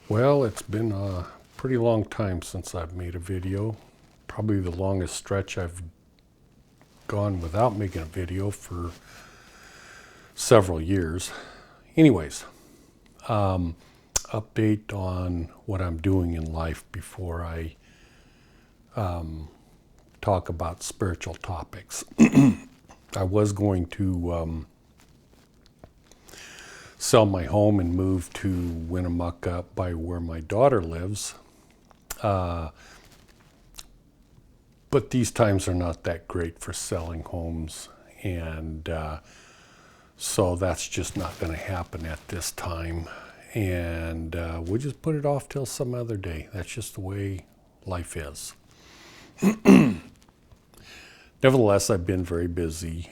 Well, it's been a pretty long time since I've made a video. Probably the longest stretch I've gone without making a video for several years. Anyways, update on what I'm doing in life before I talk about spiritual topics. I was going to sell my home and move to Winnemucca by where my daughter lives. But these times are not that great for selling homes, and so that's just not going to happen at this time. And we'll just put it off till some other day. That's just the way life is. Nevertheless, I've been very busy.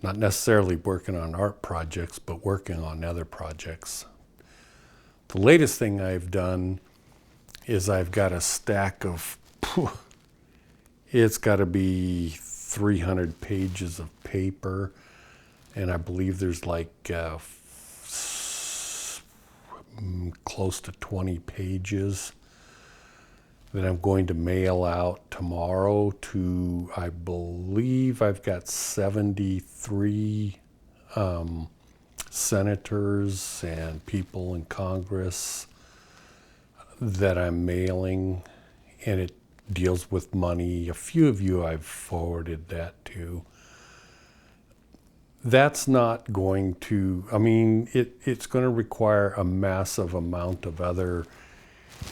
Not necessarily working on art projects, but working on other projects. The latest thing I've done is I've got a stack of, it's got to be 300 pages of paper, and I believe there's like close to 20 pages that I'm going to mail out tomorrow to, I believe I've got 73 senators and people in Congress that I'm mailing, and it deals with money. A few of you I've forwarded that to. That's not going to, it's going to require a massive amount of other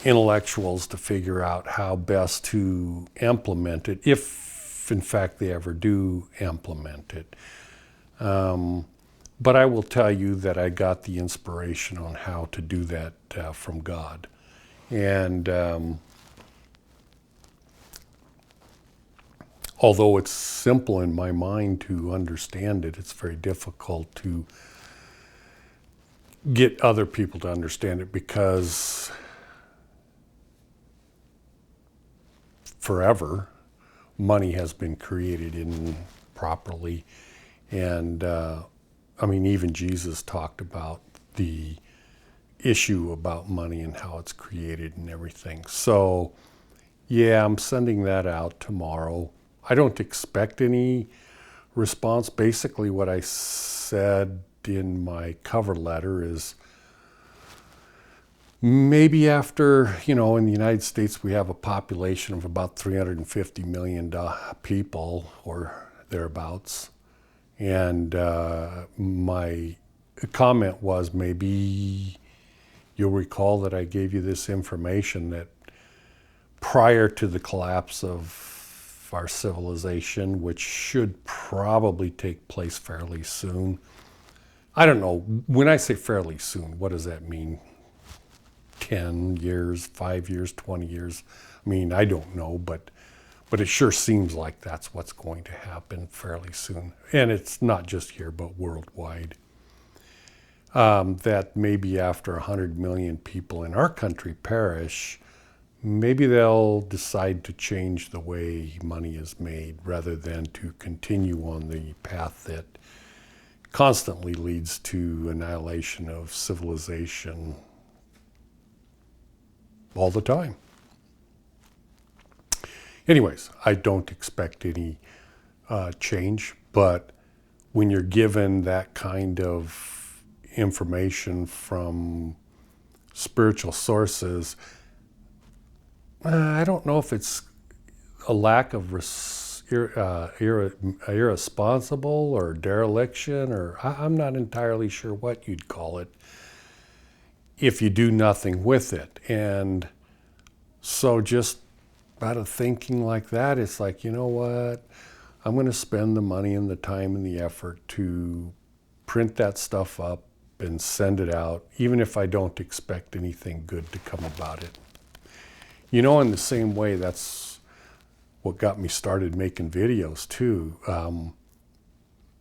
intellectuals to figure out how best to implement it, if in fact they ever do implement it. But I will tell you that I got the inspiration on how to do that from God. And although it's simple in my mind to understand it, it's very difficult to get other people to understand it, because forever money has been created improperly. And even Jesus talked about the issue about money and how it's created and everything. So yeah, I'm sending that out tomorrow. I don't expect any response. Basically what I said in my cover letter is, maybe after, in the United States we have a population of about 350 million people or thereabouts. And my comment was, maybe you'll recall that I gave you this information that prior to the collapse of our civilization, which should probably take place fairly soon. I don't know, when I say fairly soon, what does that mean? 10 years, 5 years, 20 years? I don't know, but it sure seems like that's what's going to happen fairly soon. And it's not just here, but worldwide. That maybe after 100 million people in our country perish, maybe they'll decide to change the way money is made rather than to continue on the path that constantly leads to annihilation of civilization all the time. Anyways, I don't expect any change, but when you're given that kind of information from spiritual sources, I don't know if it's a lack of irresponsible or dereliction, or I'm not entirely sure what you'd call it, if you do nothing with it. And so just out of thinking like that, it's like, you know what? I'm going to spend the money and the time and the effort to print that stuff up and send it out, even if I don't expect anything good to come about it. In the same way, that's what got me started making videos too.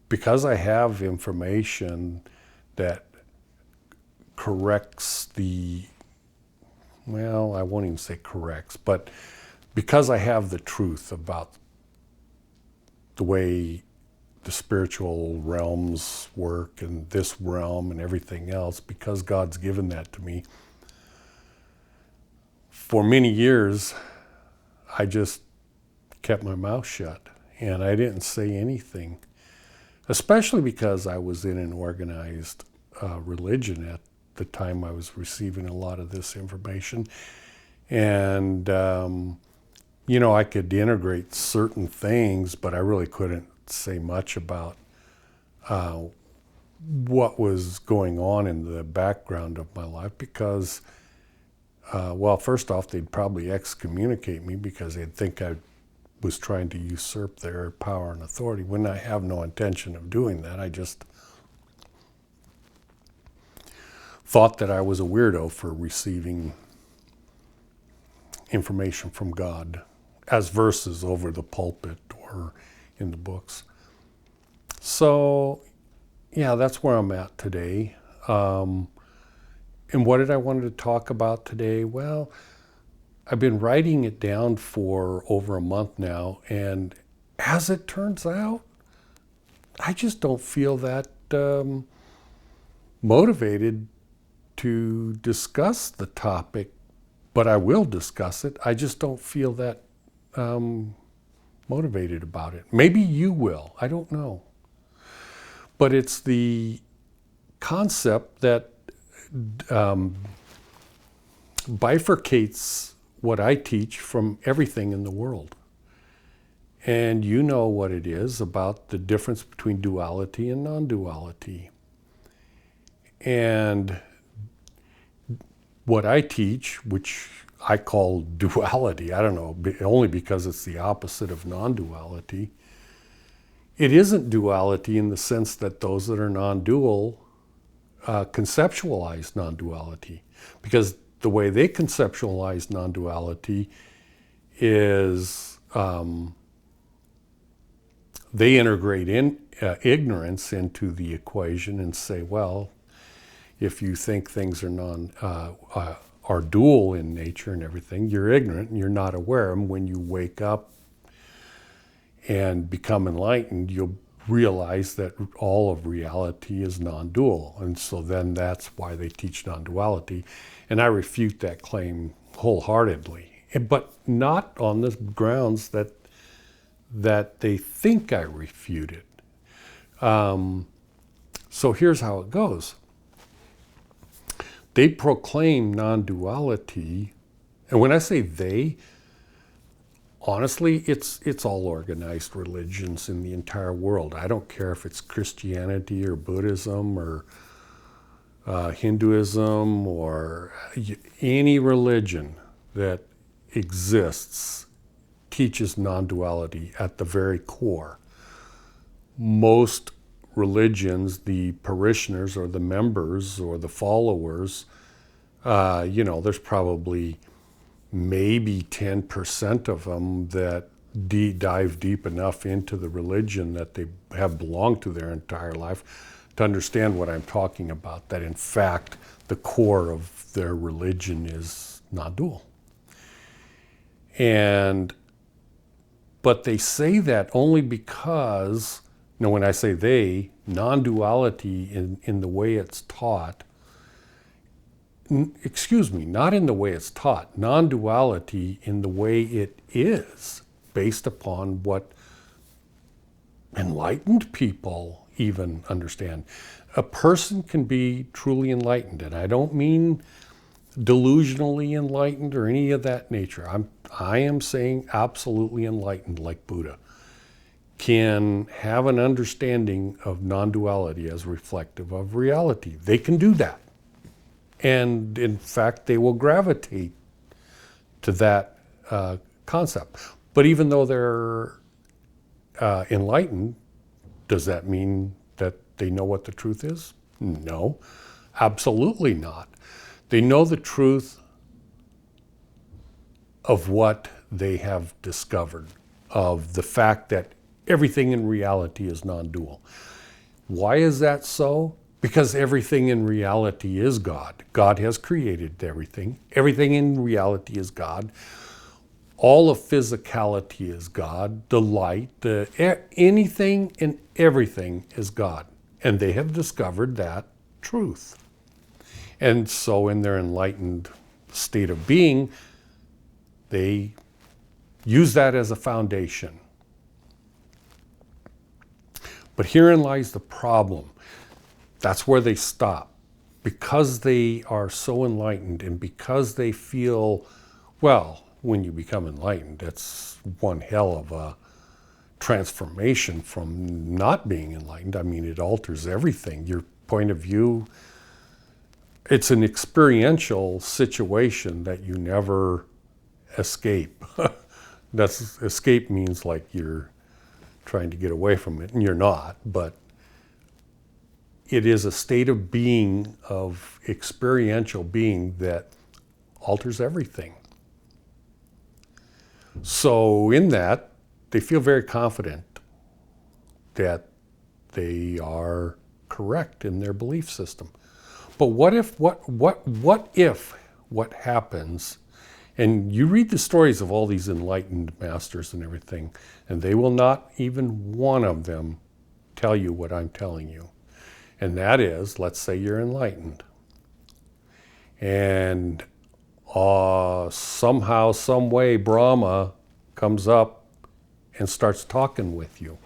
Because I have information that corrects I won't even say corrects, but because I have the truth about the way the spiritual realms work and this realm and everything else, because God's given that to me. For many years, I just kept my mouth shut and I didn't say anything, especially because I was in an organized religion at the time I was receiving a lot of this information. And, I could integrate certain things, but I really couldn't say much about what was going on in the background of my life because, first off, they'd probably excommunicate me because they'd think I was trying to usurp their power and authority, when I have no intention of doing that. I just thought that I was a weirdo for receiving information from God as verses over the pulpit or in the books. So, yeah, that's where I'm at today. And what did I want to talk about today? Well, I've been writing it down for over a month now, and as it turns out, I just don't feel that motivated to discuss the topic, but I will discuss it. I just don't feel that motivated about it. Maybe you will, I don't know. But it's the concept that bifurcates what I teach from everything in the world. And you know what it is about the difference between duality and non-duality. And what I teach, which I call duality, I don't know, only because it's the opposite of non-duality. It isn't duality in the sense that those that are non-dual conceptualize non-duality, because the way they conceptualize non-duality is they integrate ignorance into the equation and say, well, if you think things are are dual in nature and everything, you're ignorant and you're not aware. And when you wake up and become enlightened, you'll realize that all of reality is non-dual. And so then that's why they teach non-duality. And I refute that claim wholeheartedly, but not on the grounds that they think I refute it. So here's how it goes. They proclaim non-duality, and when I say they, honestly, it's all organized religions in the entire world. I don't care if it's Christianity or Buddhism or Hinduism or any religion that exists teaches non-duality at the very core. Most religions, the parishioners or the members or the followers, there's probably maybe 10% of them that dive deep enough into the religion that they have belonged to their entire life to understand what I'm talking about, that in fact the core of their religion is non-dual. But they say that only because, when I say they, non-duality in the way it's taught, not in the way it's taught, non-duality in the way it is, based upon what enlightened people even understand. A person can be truly enlightened, and I don't mean delusionally enlightened or any of that nature. I am saying absolutely enlightened, like Buddha, can have an understanding of non-duality as reflective of reality. They can do that. And in fact, they will gravitate to that concept. But even though they're enlightened, does that mean that they know what the truth is? No, absolutely not. They know the truth of what they have discovered, of the fact that everything in reality is non-dual. Why is that so? Because everything in reality is God. God has created everything. Everything in reality is God. All of physicality is God. The light, anything and everything is God. And they have discovered that truth. And so in their enlightened state of being, they use that as a foundation. But herein lies the problem. That's where they stop. Because they are so enlightened and because they feel, well, when you become enlightened, that's one hell of a transformation from not being enlightened. I mean, it alters everything. Your point of view, it's an experiential situation that you never escape. Escape means like you're trying to get away from it, and you're not, but it is a state of being, of experiential being, that alters everything. So in that, they feel very confident that they are correct in their belief system. But what if what happens, and you read the stories of all these enlightened masters and everything, and they will not even one of them tell you what I'm telling you. And that is, let's say you're enlightened. And somehow, some way, Brahma comes up and starts talking with you.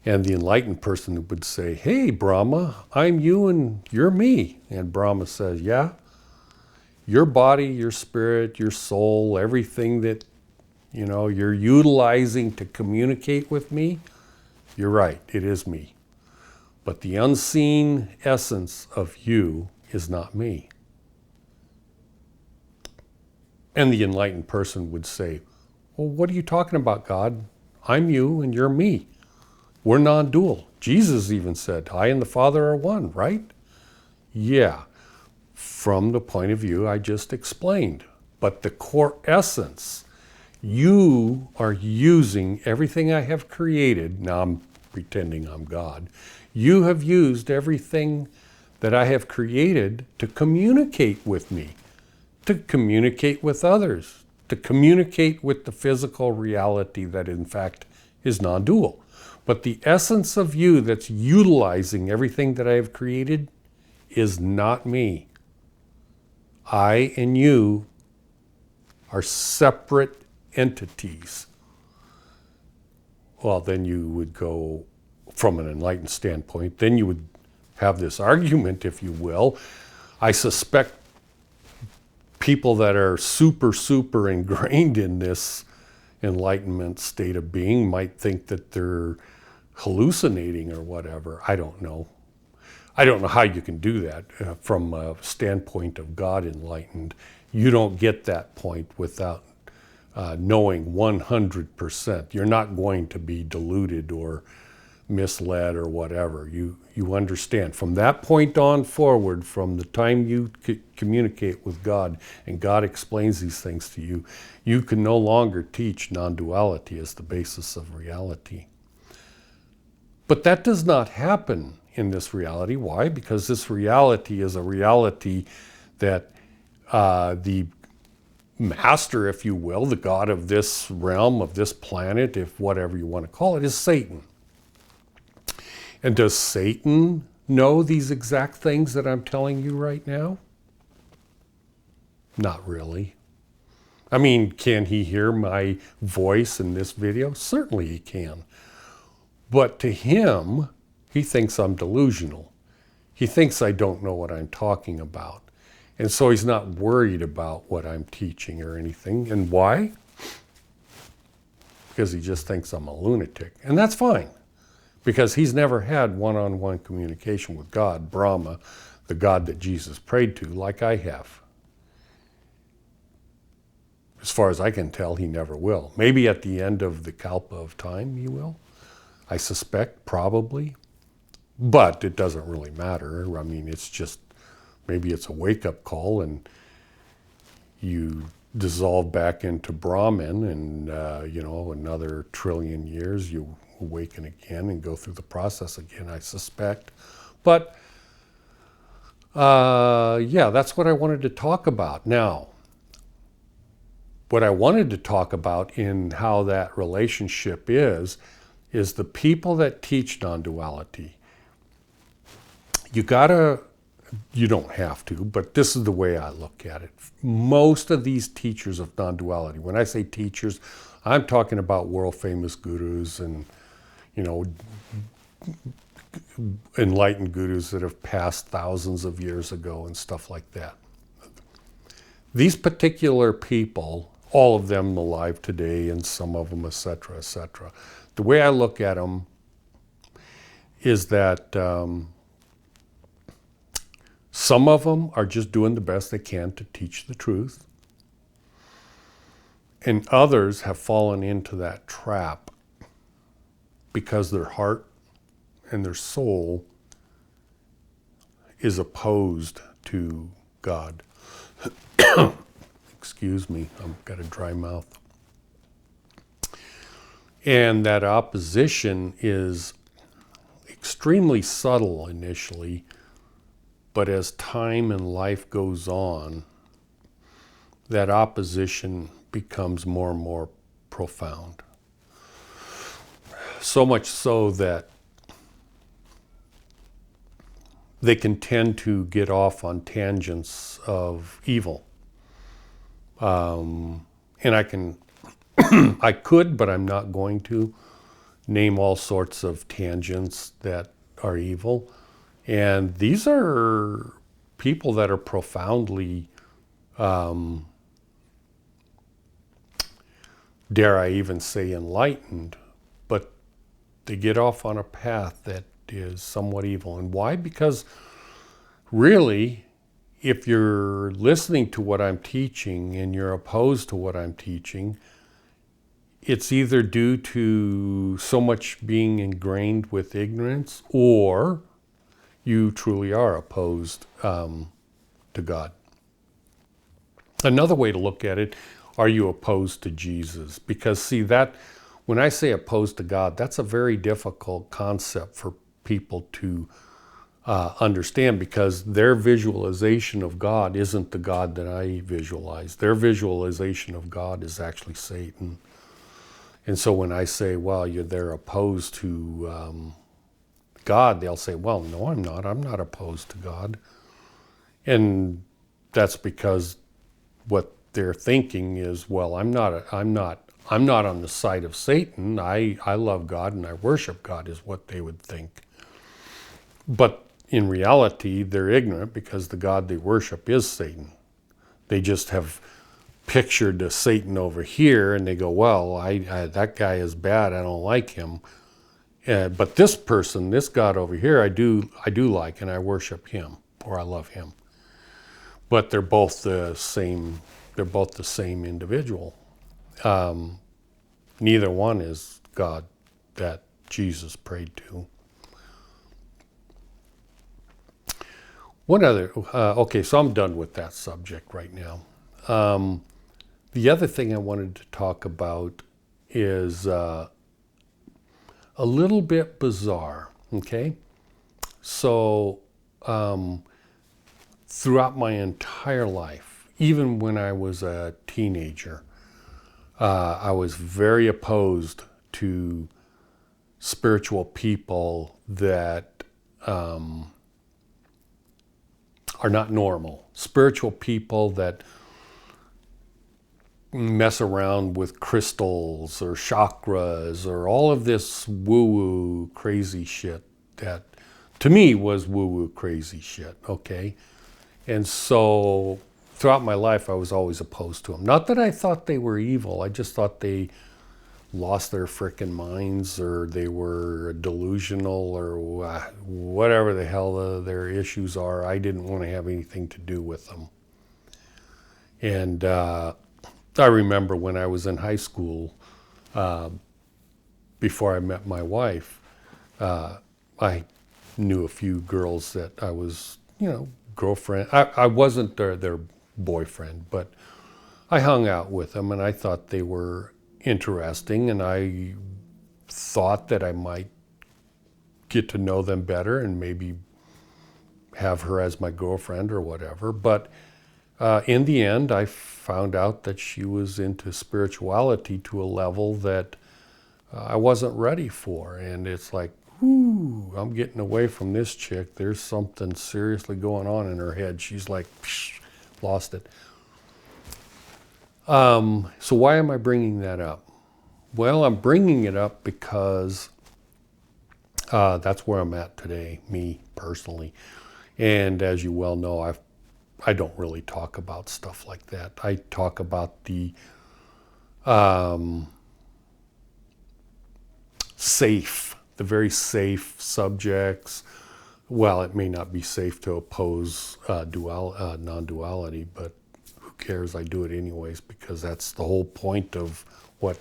And the enlightened person would say, hey, Brahma, I'm you and you're me. And Brahma says, yeah, your body, your spirit, your soul, everything that you're utilizing to communicate with me, you're right, it is me. But the unseen essence of you is not me. And the enlightened person would say, well, what are you talking about, God? I'm you and you're me. We're non-dual. Jesus even said, I and the Father are one, right? Yeah, from the point of view I just explained. But the core essence, you are using everything I have created. Now I'm pretending I'm God. You have used everything that I have created to communicate with me, to communicate with others, to communicate with the physical reality that in fact is non-dual. But the essence of you that's utilizing everything that I have created is not me. I and you are separate entities. Well, then you would go, from an enlightened standpoint, then you would have this argument, if you will. I suspect people that are super ingrained in this enlightenment state of being might think that they're hallucinating or whatever. I don't know. I don't know how you can do that from a standpoint of God enlightened. You don't get that point without knowing 100%. You're not going to be deluded or misled or whatever. You understand. From that point on forward, from the time you communicate with God and God explains these things to you, you can no longer teach non-duality as the basis of reality. But that does not happen in this reality. Why? Because this reality is a reality that the master, if you will, the God of this realm, of this planet, if whatever you want to call it, is Satan. And does Satan know these exact things that I'm telling you right now? Not really. I mean, can he hear my voice in this video? Certainly he can. But to him, he thinks I'm delusional. He thinks I don't know what I'm talking about. And so he's not worried about what I'm teaching or anything. And why? Because he just thinks I'm a lunatic. And that's fine. Because he's never had one-on-one communication with God, Brahma, the God that Jesus prayed to, like I have. As far as I can tell, he never will. Maybe at the end of the kalpa of time, he will. I suspect, probably. But it doesn't really matter. I mean, it's just, maybe it's a wake-up call and you dissolve back into Brahman and, another trillion years, you awaken again and go through the process again, I suspect. But, that's what I wanted to talk about. Now, what I wanted to talk about in how that relationship is the people that teach non-duality. You don't have to, but this is the way I look at it. Most of these teachers of non-duality, when I say teachers, I'm talking about world famous gurus and, enlightened gurus that have passed thousands of years ago and stuff like that. These particular people, all of them alive today and some of them, etc., etc. The way I look at them is that some of them are just doing the best they can to teach the truth, and others have fallen into that trap because their heart and their soul is opposed to God. Excuse me, I've got a dry mouth. And that opposition is extremely subtle initially, but as time and life goes on, that opposition becomes more and more profound. So much so that they can tend to get off on tangents of evil. And I could, but I'm not going to, name all sorts of tangents that are evil. And these are people that are profoundly, dare I even say, enlightened, but they get off on a path that is somewhat evil. And why? Because really, if you're listening to what I'm teaching and you're opposed to what I'm teaching, it's either due to so much being ingrained with ignorance, or you truly are opposed to God. Another way to look at it, are you opposed to Jesus? Because see, that when I say opposed to God, that's a very difficult concept for people to understand, because their visualization of God isn't the God that I visualize. Their visualization of God is actually Satan. And so when I say, well, they're opposed to God, they'll say, well, no, I'm not. I'm not opposed to God. And that's because what they're thinking is, well, I'm not on the side of Satan. I love God and I worship God, is what they would think. But in reality, they're ignorant, because the God they worship is Satan. They just have pictured a Satan over here, and they go, well, that guy is bad, I don't like him. But this person, this God over here, I do like, and I worship him, or I love him. But they're both the same. They're both the same individual. Neither one is God that Jesus prayed to. One other. Okay, so I'm done with that subject right now. The other thing I wanted to talk about is a little bit bizarre, okay? So throughout my entire life, even when I was a teenager, I was very opposed to spiritual people that are not normal. Spiritual people that mess around with crystals or chakras or all of this woo-woo crazy shit that to me was woo-woo crazy shit, okay? And so throughout my life, I was always opposed to them. Not that I thought they were evil, I just thought they lost their frickin' minds, or they were delusional, or whatever the hell their issues are. I didn't want to have anything to do with them. And I remember when I was in high school, before I met my wife, I knew a few girls that I was, girlfriend. I wasn't their boyfriend, but I hung out with them, and I thought they were interesting, and I thought that I might get to know them better and maybe have her as my girlfriend or whatever. But in the end, I found out that she was into spirituality to a level that I wasn't ready for. And it's like, whoo, I'm getting away from this chick. There's something seriously going on in her head. She's like, psh, lost it. So why am I bringing that up? Well, I'm bringing it up because that's where I'm at today, me personally. And as you well know, I don't really talk about stuff like that. I talk about the the very safe subjects. Well, it may not be safe to oppose non-duality, but who cares? I do it anyways because that's the whole point of what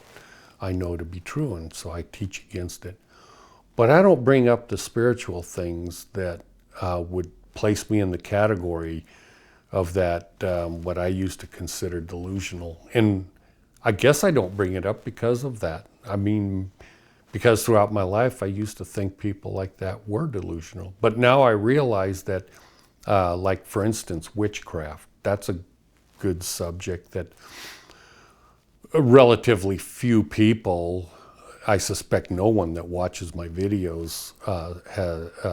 I know to be true, and so I teach against it. But I don't bring up the spiritual things that would place me in the category of that, what I used to consider delusional. And I guess I don't bring it up because of that. I mean, because throughout my life I used to think people like that were delusional. But now I realize that, like for instance, witchcraft, that's a good subject that relatively few people, I suspect no one that watches my videos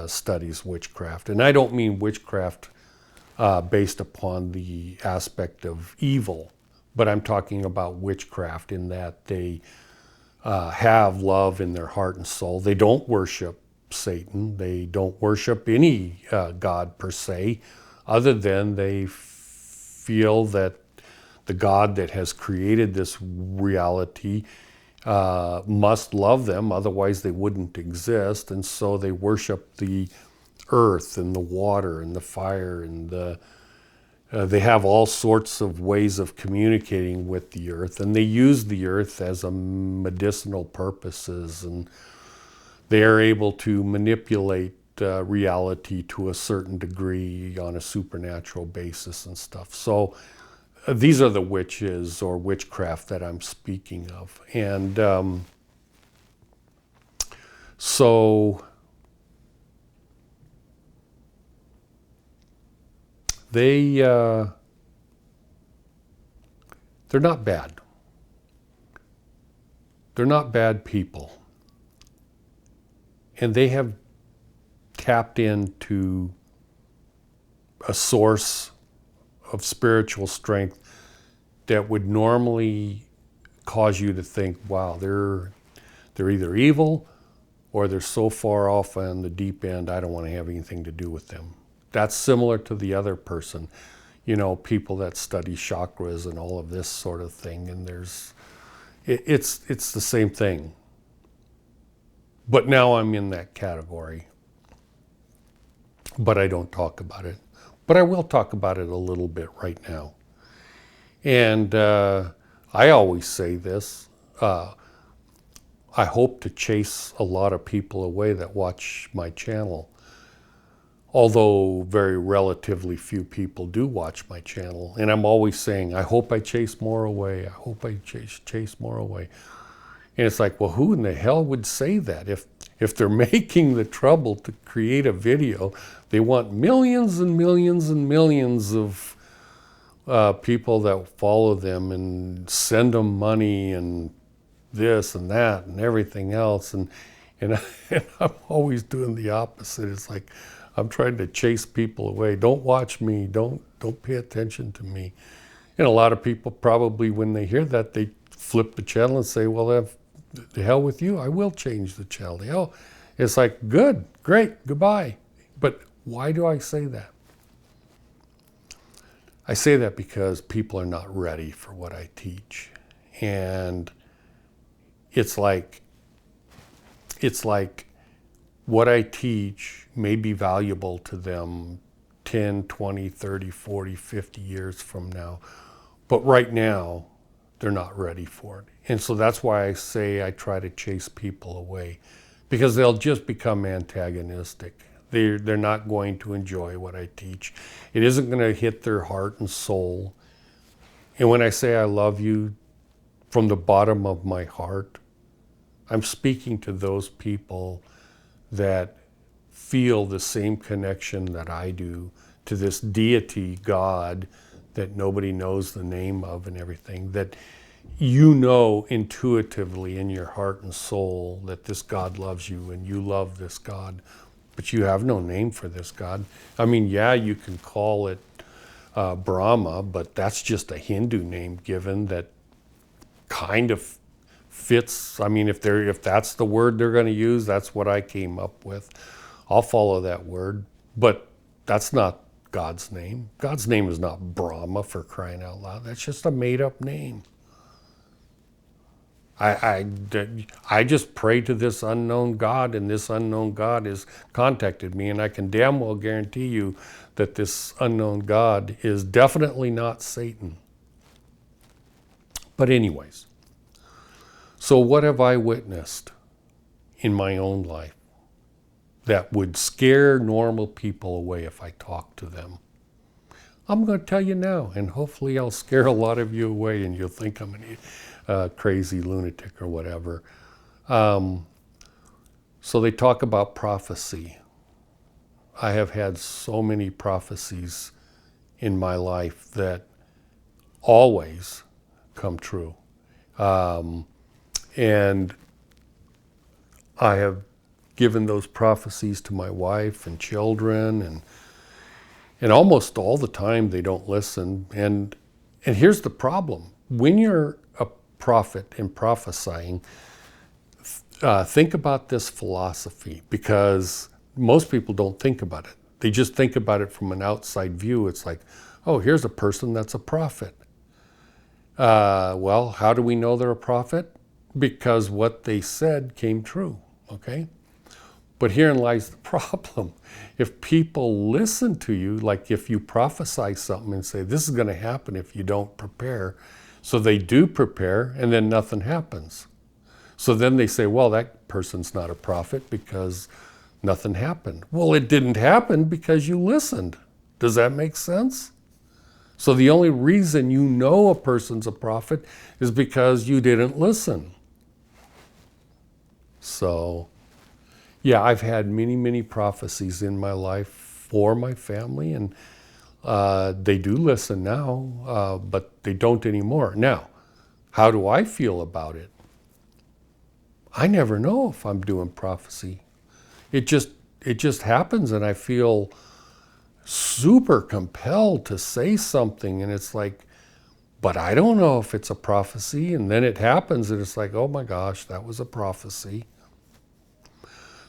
studies witchcraft. And I don't mean witchcraft based upon the aspect of evil, but I'm talking about witchcraft in that they have love in their heart and soul. They don't worship Satan. They don't worship any God per se, other than they feel that the God that has created this reality must love them, otherwise they wouldn't exist. And so they worship the earth and the water and the fire and they have all sorts of ways of communicating with the earth, and they use the earth as a medicinal purposes, and they are able to manipulate reality to a certain degree on a supernatural basis and stuff. So these are the witches or witchcraft that I'm speaking of. And so they're not bad. They're not bad people. And they have tapped into a source of spiritual strength that would normally cause you to think, wow, they're either evil or they're so far off on the deep end, I don't want to have anything to do with them. That's similar to the other person, you know, people that study chakras and all of this sort of thing. And it's the same thing. But now I'm in that category. But I don't talk about it. But I will talk about it a little bit right now. And I always say this, I hope to chase a lot of people away that watch my channel. Although very relatively few people do watch my channel. And I'm always saying, I hope I chase more away. I hope I chase more away. And it's like, well, who in the hell would say that? If they're making the trouble to create a video, they want millions and millions and millions of people that follow them and send them money and this and that and everything else. And I'm always doing the opposite. It's like, I'm trying to chase people away. Don't watch me. Don't pay attention to me. And a lot of people probably, when they hear that, they flip the channel and say, well, the hell with you. I will change the channel. The hell. It's like, good, great, goodbye. But why do I say that? I say that because people are not ready for what I teach. And it's like what I teach may be valuable to them 10, 20, 30, 40, 50 years from now. But right now, they're not ready for it. And so that's why I say I try to chase people away, because they'll just become antagonistic. They're not going to enjoy what I teach. It isn't going to hit their heart and soul. And when I say I love you from the bottom of my heart, I'm speaking to those people that feel the same connection that I do to this deity, God, that nobody knows the name of and everything, that you know intuitively in your heart and soul that this God loves you and you love this God, but you have no name for this God. I mean, yeah, you can call it Brahma, but that's just a Hindu name given that kind of fits. I mean, if that's the word they're going to use, that's what I came up with. I'll follow that word, but that's not God's name. God's name is not Brahma, for crying out loud. That's just a made-up name. I just pray to this unknown God, and this unknown God has contacted me, and I can damn well guarantee you that this unknown God is definitely not Satan. But anyways, so what have I witnessed in my own life that would scare normal people away if I talk to them? I'm going to tell you now, and hopefully I'll scare a lot of you away and you'll think I'm a crazy lunatic or whatever. So they talk about prophecy. I have had so many prophecies in my life that always come true. And I have given those prophecies to my wife and children, and almost all the time they don't listen. And here's the problem. When you're a prophet and prophesying, think about this philosophy, because most people don't think about it. They just think about it from an outside view. It's like, oh, here's a person that's a prophet. Well, how do we know they're a prophet? Because what they said came true, okay? But herein lies the problem. If people listen to you, like if you prophesy something and say, this is going to happen if you don't prepare, so they do prepare, and then nothing happens. So then they say, well, that person's not a prophet because nothing happened. Well, it didn't happen because you listened. Does that make sense? So the only reason you know a person's a prophet is because you didn't listen. So, yeah, I've had many, many prophecies in my life for my family, and they do listen now, but they don't anymore. Now, how do I feel about it? I never know if I'm doing prophecy. It just happens, and I feel super compelled to say something, and it's like, but I don't know if it's a prophecy, and then it happens, and it's like, oh my gosh, that was a prophecy.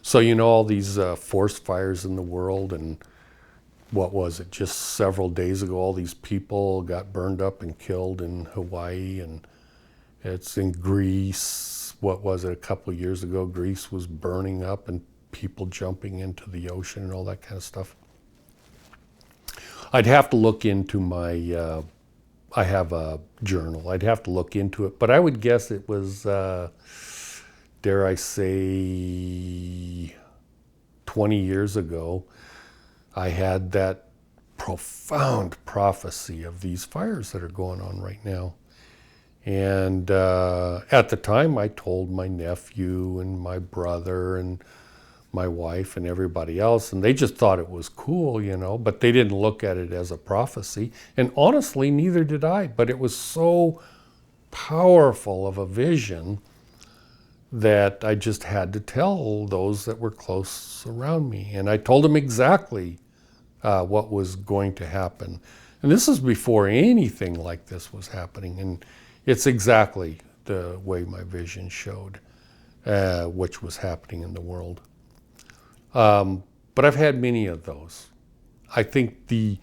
So you know all these forest fires in the world, and what was it, just several days ago, all these people got burned up and killed in Hawaii, and it's in Greece. What was it, a couple of years ago, Greece was burning up and people jumping into the ocean and all that kind of stuff. I'd have to look into my, I have a journal, I'd have to look into it, but I would guess it was, dare I say, 20 years ago, I had that profound prophecy of these fires that are going on right now. And at the time, I told my nephew and my brother and my wife and everybody else, and they just thought it was cool, you know, but they didn't look at it as a prophecy. And honestly, neither did I, but it was so powerful of a vision that I just had to tell those that were close around me. And I told them exactly what was going to happen. And this is before anything like this was happening. And it's exactly the way my vision showed, which was happening in the world. But I've had many of those. I think the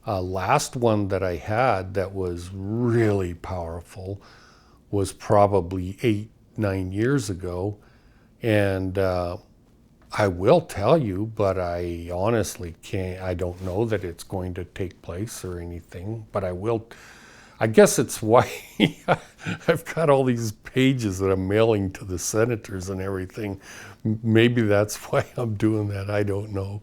last one that I had that was really powerful was probably 8-9 years ago. And I will tell you, but I honestly can't, I don't know that it's going to take place or anything, but I will. I guess it's why I've got all these pages that I'm mailing to the senators and everything. Maybe that's why I'm doing that. I don't know.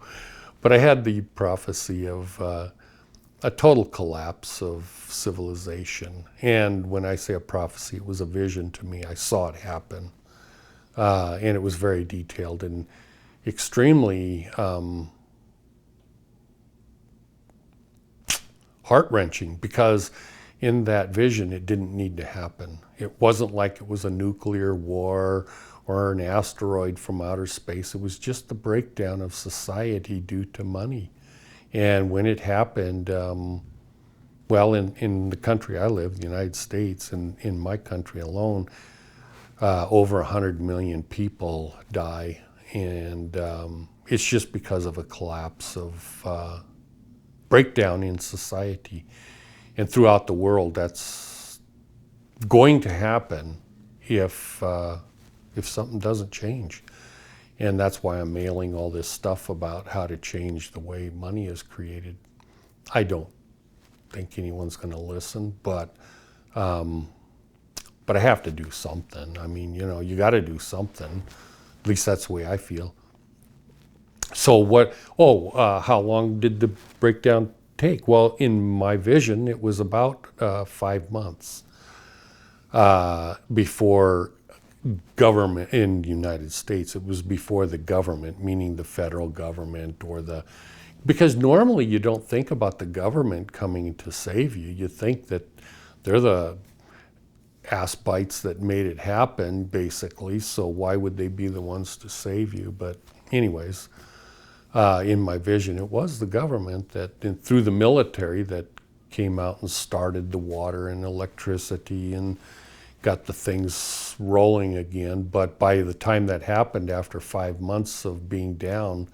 But I had the prophecy of a total collapse of civilization. And when I say a prophecy, it was a vision to me. I saw it happen. And it was very detailed and extremely heart-wrenching, because in that vision, it didn't need to happen. It wasn't like it was a nuclear war or an asteroid from outer space. It was just the breakdown of society due to money. And when it happened, well, in the country I live, the United States, and in my country alone, over 100 million people die. And it's just because of a collapse of breakdown in society. And throughout the world, that's going to happen if something doesn't change. And that's why I'm mailing all this stuff about how to change the way money is created. I don't think anyone's going to listen, but I have to do something. I mean, you know, you got to do something. At least that's the way I feel. So what? How long did the breakdown take? Well, in my vision, it was about 5 months before government in the United States. It was before the government, meaning the federal government because normally you don't think about the government coming to save you. You think that they're the ass bites that made it happen, basically. So why would they be the ones to save you? But anyways, in my vision, it was the government through the military, that came out and started the water and electricity and got the things rolling again. But by the time that happened, after 5 months of being down,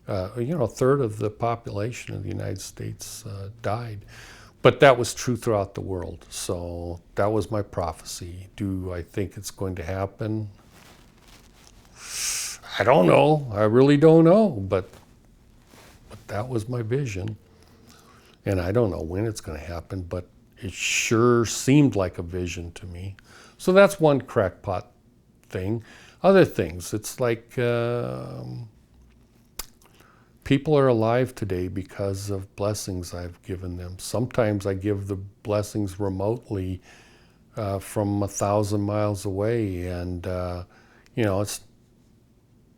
a third of the population of the United States died. But that was true throughout the world. So that was my prophecy. Do I think it's going to happen? I don't know. I really don't know. But that was my vision. And I don't know when it's going to happen, but it sure seemed like a vision to me. So that's one crackpot thing. Other things, it's like people are alive today because of blessings I've given them. Sometimes I give the blessings remotely from 1,000 miles away, and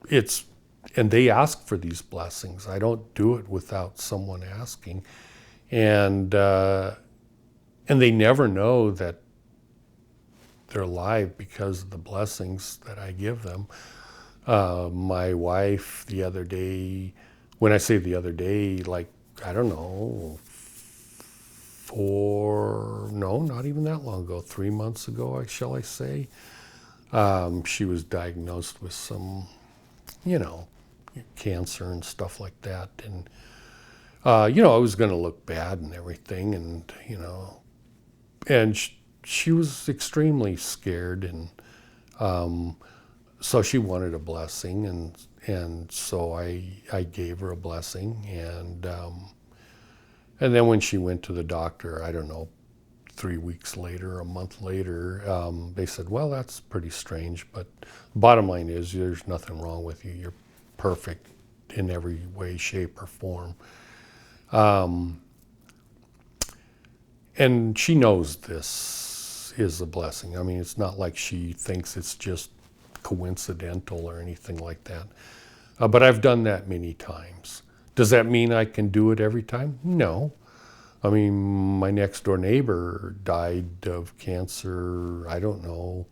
it's and they ask for these blessings. I don't do it without someone asking, and they never know that they're alive because of the blessings that I give them. My wife the other day, when I say the other day, like, I don't know, not even that long ago, 3 months ago, shall I say, she was diagnosed with some, cancer and stuff like that. And, it was going to look bad and everything. And she was extremely scared. And so she wanted a blessing. And so I gave her a blessing. And then when she went to the doctor, I don't know, 3 weeks later, a month later, they said, well, that's pretty strange, but the bottom line is there's nothing wrong with you. You're perfect in every way, shape, or form. And she knows this is a blessing. I mean, it's not like she thinks it's just coincidental or anything like that. But I've done that many times. Does that mean I can do it every time? No. I mean, my next door neighbor died of cancer, I don't know,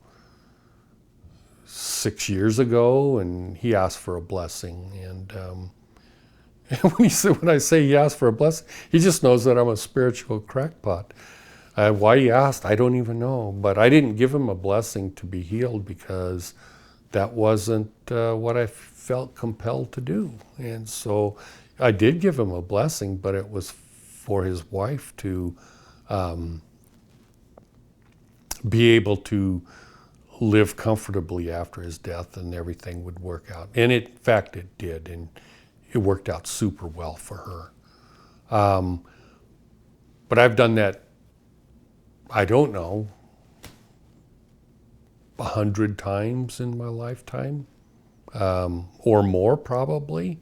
6 years ago, and he asked for a blessing. And when I say he asked for a blessing, he just knows that I'm a spiritual crackpot. Why he asked, I don't even know. But I didn't give him a blessing to be healed because that wasn't what I felt compelled to do. And so I did give him a blessing, but it was for his wife to be able to live comfortably after his death, and everything would work out. And in fact, it did, and it worked out super well for her. But I've done that, I don't know, 100 times in my lifetime, or more probably.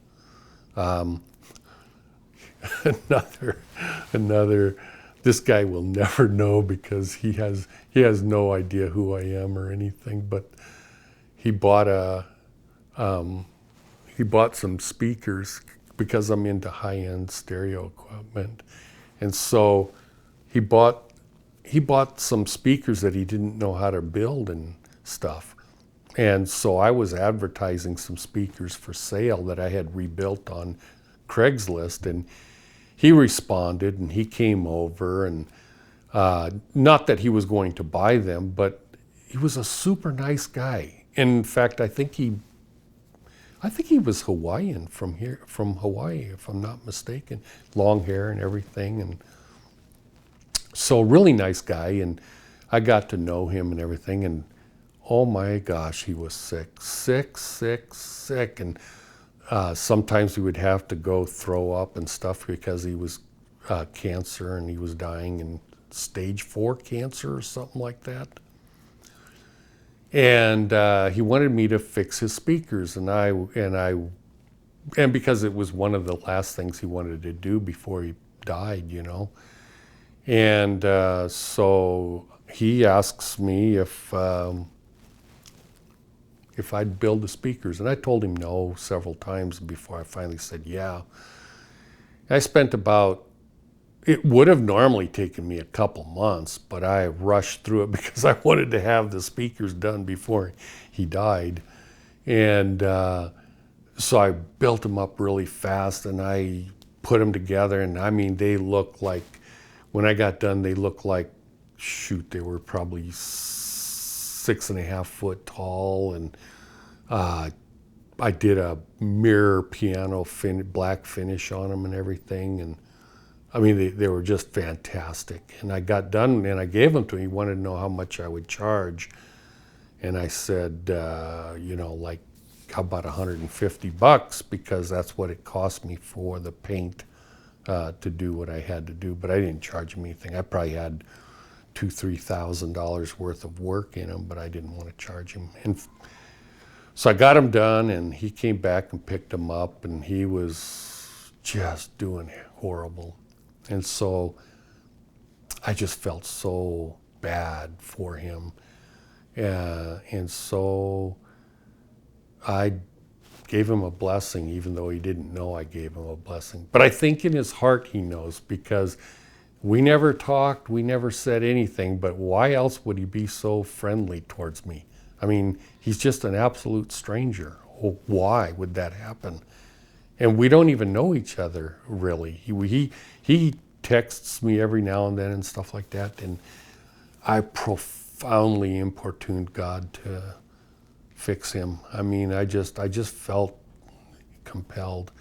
Another, this guy will never know because he has no idea who I am or anything, but he bought some speakers because I'm into high-end stereo equipment, And so he bought some speakers that he didn't know how to build and stuff. And so I was advertising some speakers for sale that I had rebuilt on Craigslist, and he responded and he came over, and not that he was going to buy them, but he was a super nice guy. In fact, I think he was Hawaiian from Hawaii, if I'm not mistaken. Long hair and everything, and so really nice guy. And I got to know him and everything, and oh my gosh, he was sick, and sometimes he would have to go throw up and stuff because he was cancer, and he was dying in stage 4 cancer or something like that. And he wanted me to fix his speakers, and because it was one of the last things he wanted to do before he died, you know. And so he asks me if I'd build the speakers, and I told him no several times before I finally said yeah. I spent it would have normally taken me a couple months, but I rushed through it because I wanted to have the speakers done before he died. And so I built them up really fast, and I put them together, and I mean, they look like, when I got done, they looked like, shoot, they were probably 6.5 foot tall, and I did a mirror piano black finish on them and everything, and I mean, they were just fantastic. And I got done and I gave them to him. He wanted to know how much I would charge. And I said, you know, like, how about $150? Because that's what it cost me for the paint to do what I had to do. But I didn't charge him anything. I probably had $2,000-3,000 worth of work in them, but I didn't want to charge him. And so I got him done, and he came back and picked them up, and he was just doing horrible. And so I just felt so bad for him. And so I gave him a blessing, even though he didn't know I gave him a blessing. But I think in his heart he knows, because we never talked, we never said anything, but why else would he be so friendly towards me? I mean, he's just an absolute stranger. Why would that happen? And we don't even know each other, really. He texts me every now and then and stuff like that, and I profoundly importuned God to fix him. I mean, I just felt compelled.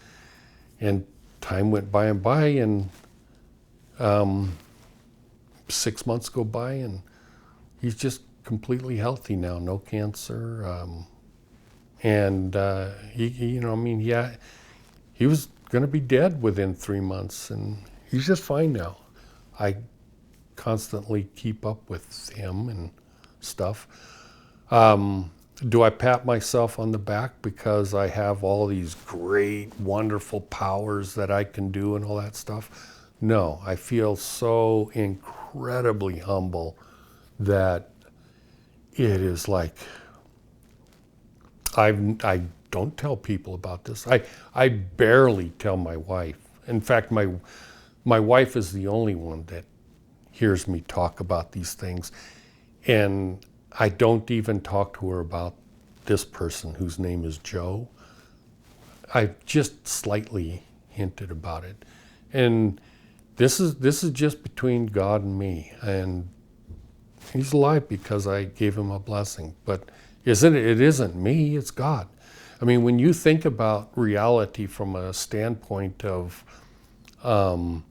And time went by and by, and 6 months go by, and he's just completely healthy now, no cancer. And he, you know, I mean, yeah, he was going to be dead within 3 months, and he's just fine now. I constantly keep up with him and stuff. Do I pat myself on the back because I have all these great, wonderful powers that I can do and all that stuff? No, I feel so incredibly humble that it is like, I don't tell people about this. I barely tell my wife. In fact, my wife is the only one that hears me talk about these things. And I don't even talk to her about this person whose name is Joe. I've just slightly hinted about it. And this is just between God and me. And he's alive because I gave him a blessing. But it isn't me, it's God. I mean, when you think about reality from a standpoint of, from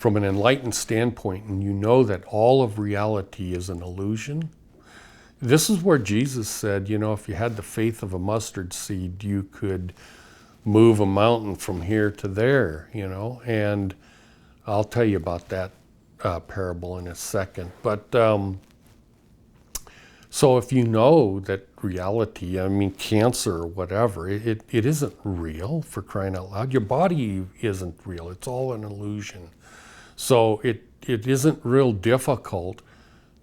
an enlightened standpoint, and you know that all of reality is an illusion, this is where Jesus said, you know, if you had the faith of a mustard seed, you could move a mountain from here to there, you know. And I'll tell you about that parable in a second. But so if you know that reality, I mean, cancer or whatever, it isn't real, for crying out loud. Your body isn't real. It's all an illusion. So it isn't real difficult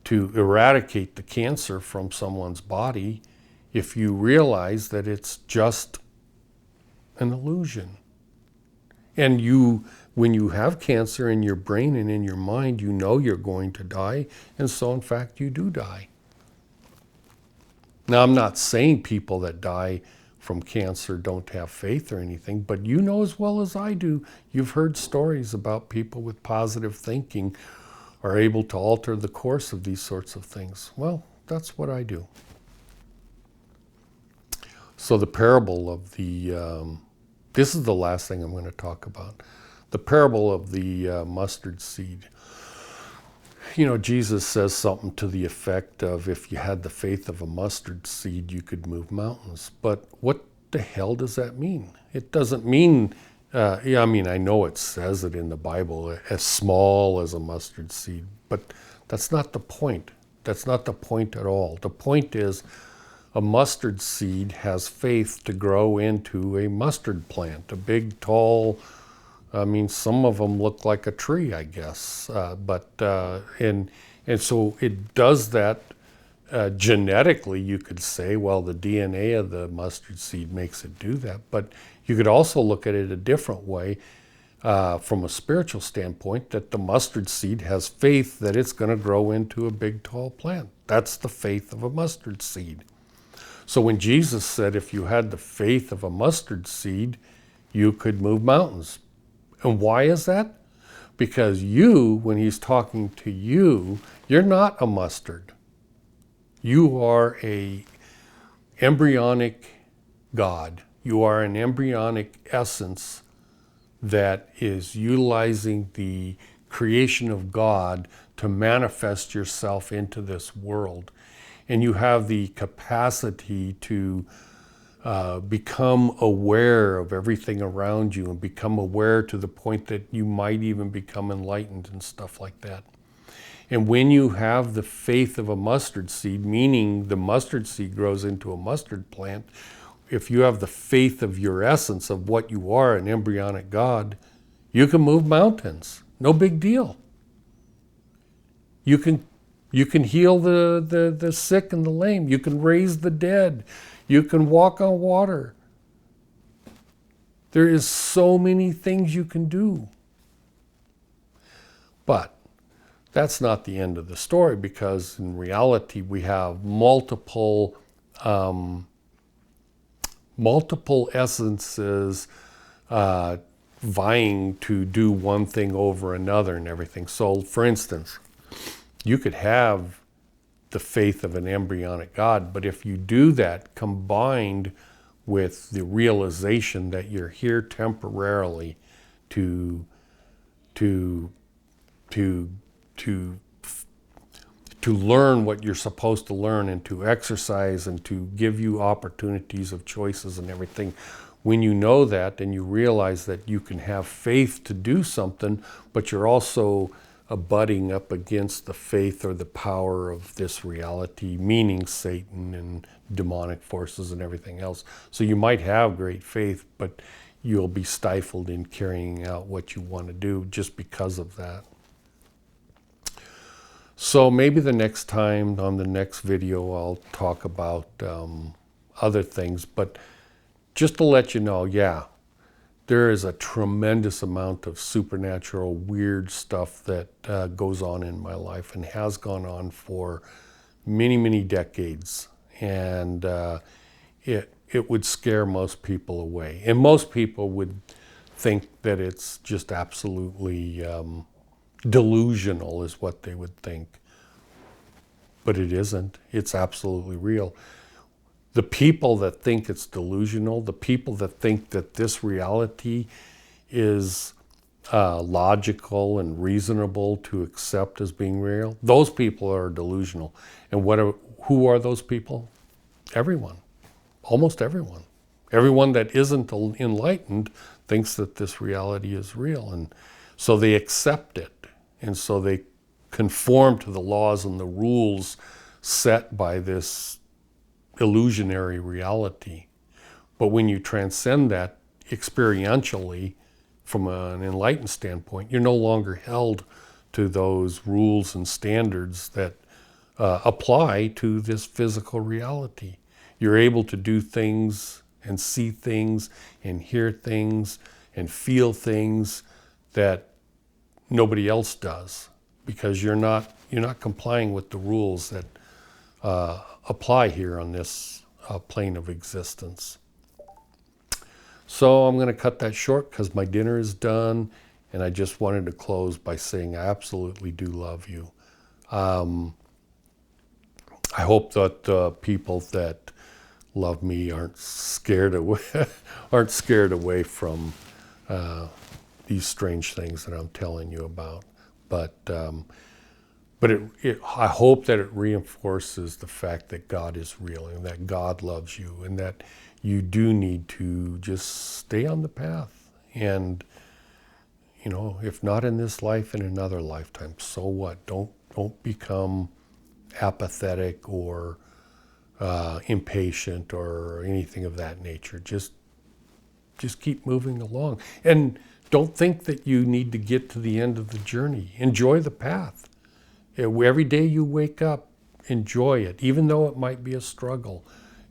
to eradicate the cancer from someone's body if you realize that it's just an illusion. And when you have cancer in your brain and in your mind, you know you're going to die, and so in fact you do die. Now, I'm not saying people that die from cancer don't have faith or anything, but you know as well as I do, you've heard stories about people with positive thinking are able to alter the course of these sorts of things. Well, that's what I do. So the parable of the, this is the last thing I'm going to talk about. The parable of the mustard seed. You know, Jesus says something to the effect of, if you had the faith of a mustard seed, you could move mountains. But what the hell does that mean? It doesn't mean, yeah, I mean, I know it says it in the Bible, as small as a mustard seed, but that's not the point. That's not the point at all. The point is, a mustard seed has faith to grow into a mustard plant, a big, tall, I mean, some of them look like a tree, I guess. And so it does that genetically, you could say. Well, the DNA of the mustard seed makes it do that. But you could also look at it a different way from a spiritual standpoint, that the mustard seed has faith that it's going to grow into a big, tall plant. That's the faith of a mustard seed. So when Jesus said, if you had the faith of a mustard seed, you could move mountains. And why is that? Because you, when he's talking to you, you're not a mustard. You are a embryonic God. You are an embryonic essence that is utilizing the creation of God to manifest yourself into this world. And you have the capacity to become aware of everything around you, and become aware to the point that you might even become enlightened and stuff like that. And when you have the faith of a mustard seed, meaning the mustard seed grows into a mustard plant, if you have the faith of your essence of what you are, an embryonic God, you can move mountains. No big deal. You can heal the sick and the lame. You can raise the dead. You can walk on water. There is so many things you can do. But that's not the end of the story, because in reality we have multiple essences vying to do one thing over another and everything. So, for instance, you could have the faith of an embryonic God, but if you do that combined with the realization that you're here temporarily to learn what you're supposed to learn, and to exercise, and to give you opportunities of choices and everything, when you know that and you realize that you can have faith to do something, but you're also abutting up against the faith or the power of this reality, meaning Satan and demonic forces and everything else. So you might have great faith, but you'll be stifled in carrying out what you want to do just because of that. So maybe the next time, on the next video, I'll talk about other things, but just to let you know, yeah, there is a tremendous amount of supernatural, weird stuff that goes on in my life, and has gone on for many, many decades. And it would scare most people away. And most people would think that it's just absolutely delusional, is what they would think. But it isn't. It's absolutely real. The people that think it's delusional, the people that think that this reality is logical and reasonable to accept as being real, those people are delusional. And who are those people? Everyone. Almost everyone. Everyone that isn't enlightened thinks that this reality is real. And so they accept it. And so they conform to the laws and the rules set by this illusionary reality. But when you transcend that experientially from an enlightened standpoint, you're no longer held to those rules and standards that apply to this physical reality. You're able to do things and see things and hear things and feel things that nobody else does, because you're not complying with the rules that apply here on this plane of existence. So I'm going to cut that short because my dinner is done, and I just wanted to close by saying I absolutely do love you. I hope that the people that love me aren't scared away from these strange things that I'm telling you about. But I hope that it reinforces the fact that God is real and that God loves you, and that you do need to just stay on the path. And, you know, if not in this life, in another lifetime, so what? Don't become apathetic or impatient or anything of that nature. Just keep moving along. And don't think that you need to get to the end of the journey. Enjoy the path. Every day you wake up, enjoy it, even though it might be a struggle.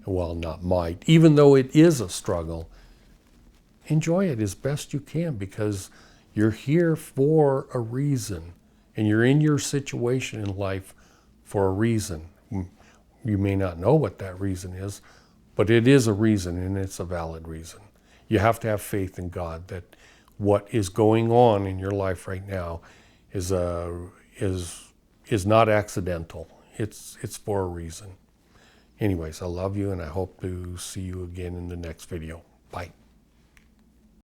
Well, not might, even though it is a struggle, enjoy it as best you can, because you're here for a reason, and you're in your situation in life for a reason. You may not know what that reason is, but it is a reason, and it's a valid reason. You have to have faith in God that what is going on in your life right now is not accidental. It's for a reason. Anyways, I love you, and I hope to see you again in the next video. Bye.